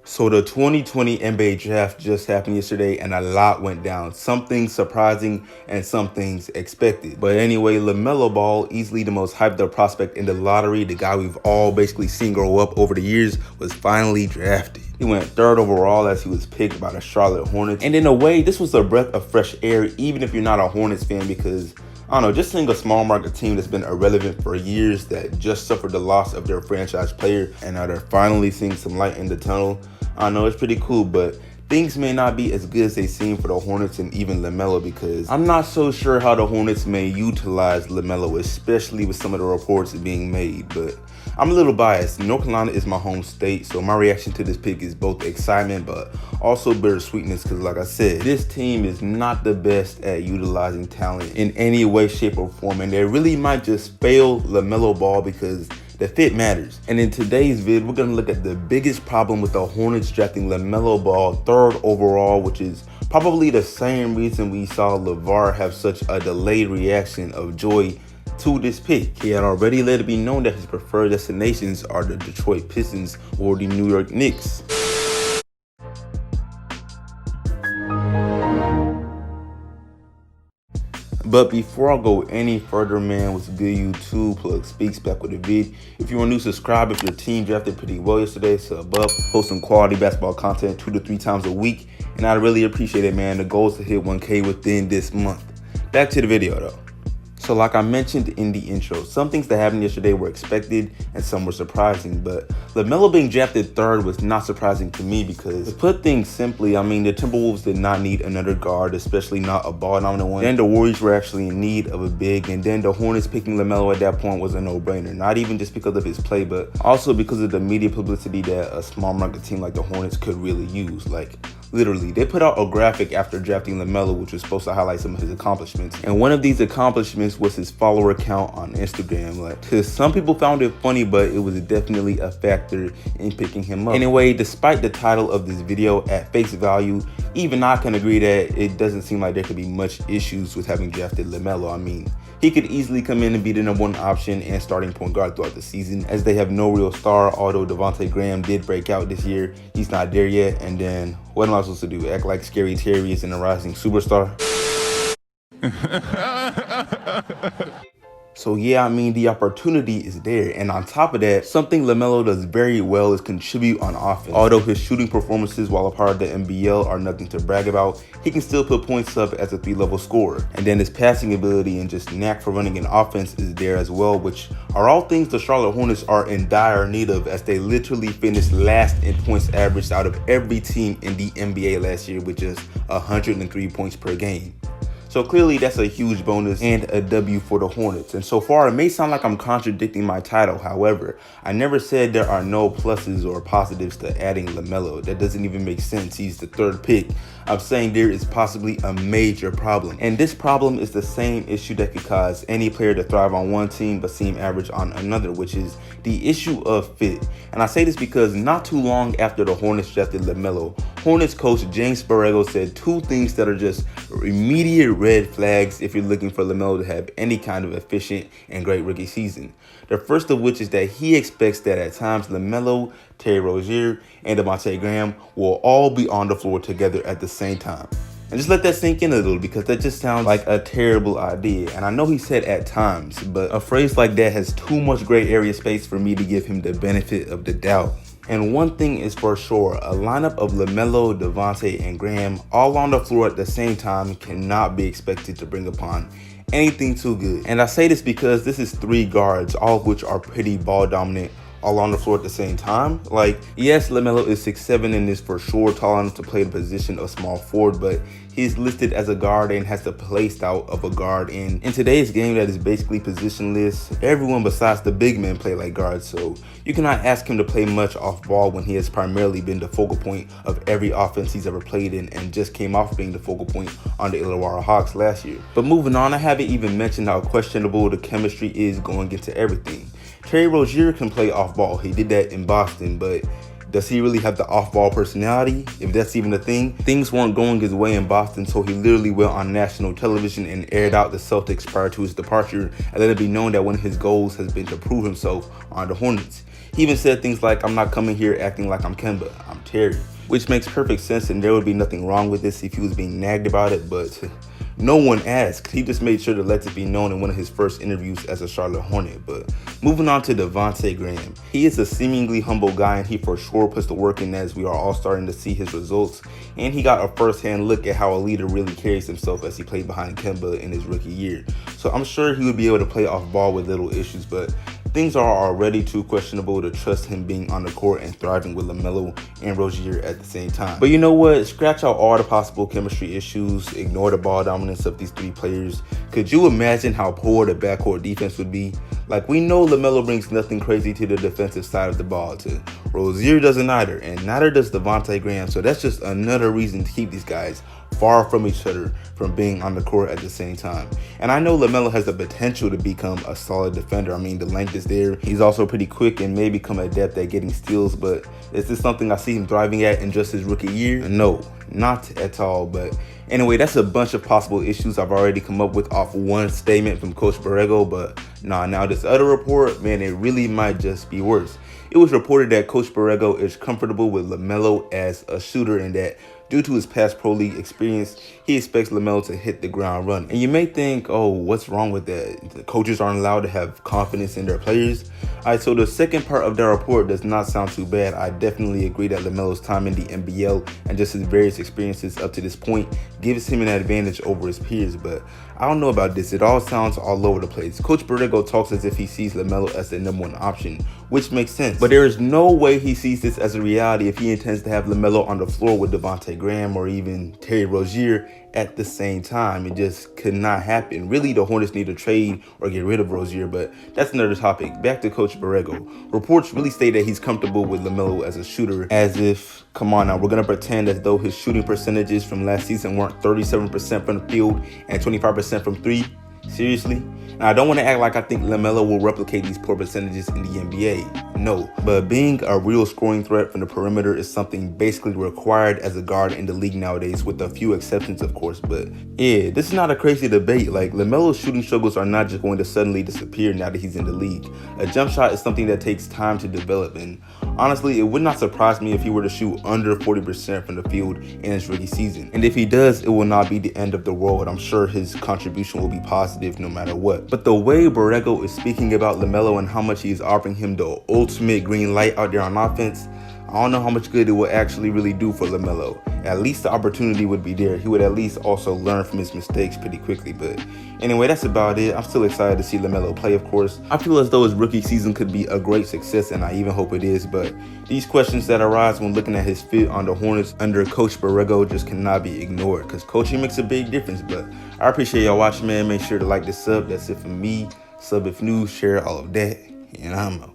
So the 2020 NBA draft just happened yesterday and a lot went down. Some things surprising and some things expected. But anyway, LaMelo Ball, easily the most hyped up prospect in the lottery, the guy we've all basically seen grow up over the years, was finally drafted. He went third overall as he was picked by the Charlotte Hornets. And in a way, this was a breath of fresh air even if you're not a Hornets fan, because I don't know, just seeing a small market team that's been irrelevant for years that just suffered the loss of their franchise player and now they're finally seeing some light in the tunnel. I know it's pretty cool, but things may not be as good as they seem for the Hornets and even LaMelo, because I'm not so sure how the Hornets may utilize LaMelo, especially with some of the reports being made. But I'm a little biased. North Carolina is my home state, so my reaction to this pick is both excitement but also bittersweetness, because like I said, this team is not the best at utilizing talent in any way, shape, or form, and they really might just fail LaMelo Ball because the fit matters. And in today's vid, we're gonna look at the biggest problem with the Hornets drafting LaMelo Ball third overall, which is probably the same reason we saw LAVAR have such a delayed reaction of joy to this pick. He had already let it be known that his preferred destinations are the Detroit Pistons or the New York Knicks. But before I go any further, man, what's good YouTube? Plug Speaks back with a vid. If you are new, subscribe. If your team drafted pretty well yesterday, sub up. Post some quality basketball content 2 to 3 times a week, and I'd really appreciate it, man. The goal is to hit 1K within this month. Back to the video though. So like I mentioned in the intro, some things that happened yesterday were expected and some were surprising, but LaMelo being drafted third was not surprising to me because, to put things simply, I mean, the Timberwolves did not need another guard, especially not a ball-dominant one. Then the Warriors were actually in need of a big, and then the Hornets picking LaMelo at that point was a no-brainer, not even just because of his play, but also because of the media publicity that a small market team like the Hornets could really use. Like, literally, they put out a graphic after drafting LaMelo, which was supposed to highlight some of his accomplishments. And one of these accomplishments was his follower count on Instagram. Like, cause some people found it funny, but it was definitely a factor in picking him up. Anyway, despite the title of this video, at face value, even I can agree that it doesn't seem like there could be much issues with having drafted LaMelo. I mean, he could easily come in and be the #1 option and starting point guard throughout the season, as they have no real star, although Devontae Graham did break out this year. He's not there yet, and then what am I supposed to do? Act like Scary Terry isn't a rising superstar? So yeah, I mean, the opportunity is there. And on top of that, something LaMelo does very well is contribute on offense. Although his shooting performances while a part of the NBL are nothing to brag about, he can still put points up as a 3-level scorer. And then his passing ability and just knack for running an offense is there as well, which are all things the Charlotte Hornets are in dire need of, as they literally finished last in points averaged out of every team in the NBA last year with just 103 points per game. So clearly that's a huge bonus and a W for the Hornets. And so far it may sound like I'm contradicting my title. However, I never said there are no pluses or positives to adding LaMelo. That doesn't even make sense. He's the third pick. I'm saying there is possibly a major problem. And this problem is the same issue that could cause any player to thrive on one team but seem average on another, which is the issue of fit. And I say this because not too long after the Hornets drafted LaMelo, Hornets coach James Borrego said 2 things that are just immediate red flags if you're looking for LaMelo to have any kind of efficient and great rookie season. The first of which is that he expects that at times LaMelo, Terry Rozier, and Devontae Graham will all be on the floor together at the same time. And just let that sink in a little, because that just sounds like a terrible idea. And I know he said at times, but a phrase like that has too much gray area space for me to give him the benefit of the doubt. And one thing is for sure, a lineup of LaMelo, Devontae, and Graham all on the floor at the same time cannot be expected to bring upon anything too good. And I say this because this is 3 guards, all of which are pretty ball dominant, all on the floor at the same time. Like, yes, LaMelo is 6'7" and is for sure tall enough to play the position of small forward, but he's listed as a guard and has the play style of a guard. And in today's game that is basically positionless, everyone besides the big men play like guards, so you cannot ask him to play much off ball when he has primarily been the focal point of every offense he's ever played in, and just came off being the focal point on the Illawarra Hawks last year. But moving on, I haven't even mentioned how questionable the chemistry is going into everything. Terry Rozier can play off ball. He did that in Boston, but does he really have the off-ball personality? If that's even a thing. Things weren't going his way in Boston, so he literally went on national television and aired out the Celtics prior to his departure, and let it be known that one of his goals has been to prove himself on the Hornets. He even said things like, "I'm not coming here acting like I'm Kemba, I'm Terry," which makes perfect sense, and there would be nothing wrong with this if he was being nagged about it, but no one asked. He just made sure to let it be known in one of his first interviews as a Charlotte Hornet. But moving on to Devontae Graham. He is a seemingly humble guy, and he for sure puts the work in, as we are all starting to see his results. And he got a first-hand look at how a leader really carries himself as he played behind Kemba in his rookie year. So I'm sure he would be able to play off ball with little issues, but things are already too questionable to trust him being on the court and thriving with LaMelo and Rozier at the same time. But you know what? Scratch out all the possible chemistry issues, ignore the ball dominance of these three players. Could you imagine how poor the backcourt defense would be? Like, we know LaMelo brings nothing crazy to the defensive side of the ball. Rozier doesn't either, and neither does Devontae Graham. So that's just another reason to keep these guys far from each other from being on the court at the same time. And I know LaMelo has the potential to become a solid defender. I mean, the length is there. He's also pretty quick and may become adept at getting steals, but is this something I see him thriving at in just his rookie year? No, not at all. But anyway, that's a bunch of possible issues I've already come up with off one statement from Coach Borrego, but now this other report, man, it really might just be worse. It was reported that Coach Borrego is comfortable with LaMelo as a shooter, and that due to his past pro league experience, he expects LaMelo to hit the ground running. And you may think, oh, what's wrong with that? The coaches aren't allowed to have confidence in their players. All right, so the second part of the report does not sound too bad. I definitely agree that LaMelo's time in the NBL and just his various experiences up to this point gives him an advantage over his peers, but I don't know about this. It all sounds all over the place. Coach Borrego talks as if he sees LaMelo as the #1 option, which makes sense. But there is no way he sees this as a reality if he intends to have LaMelo on the floor with Devontae Graham or even Terry Rozier at the same time. It just could not happen. Really, the Hornets need to trade or get rid of Rozier, but that's another topic. Back to Coach Borrego. Reports really state that he's comfortable with LaMelo as a shooter, as if, come on now, we're going to pretend as though his shooting percentages from last season weren't 37% from the field and 25% from three. Seriously? Now, I don't want to act like I think LaMelo will replicate these poor percentages in the NBA. No. But being a real scoring threat from the perimeter is something basically required as a guard in the league nowadays, with a few exceptions, of course. But yeah, this is not a crazy debate. Like, LaMelo's shooting struggles are not just going to suddenly disappear now that he's in the league. A jump shot is something that takes time to develop, and honestly, it would not surprise me if he were to shoot under 40% from the field in his rookie season. And if he does, it will not be the end of the world. I'm sure his contribution will be positive no matter what. But the way Borrego is speaking about LaMelo and how much he is offering him the ultimate green light out there on offense, I don't know how much good it will actually really do for LaMelo. At least the opportunity would be there. He would at least also learn from his mistakes pretty quickly. But anyway, that's about it. I'm still excited to see LaMelo play, of course. I feel as though his rookie season could be a great success, and I even hope it is. But these questions that arise when looking at his fit on the Hornets under Coach Borrego just cannot be ignored, because coaching makes a big difference. But I appreciate y'all watching, man. Make sure to like this sub. That's it for me. Sub if new, share all of that, and I'm out.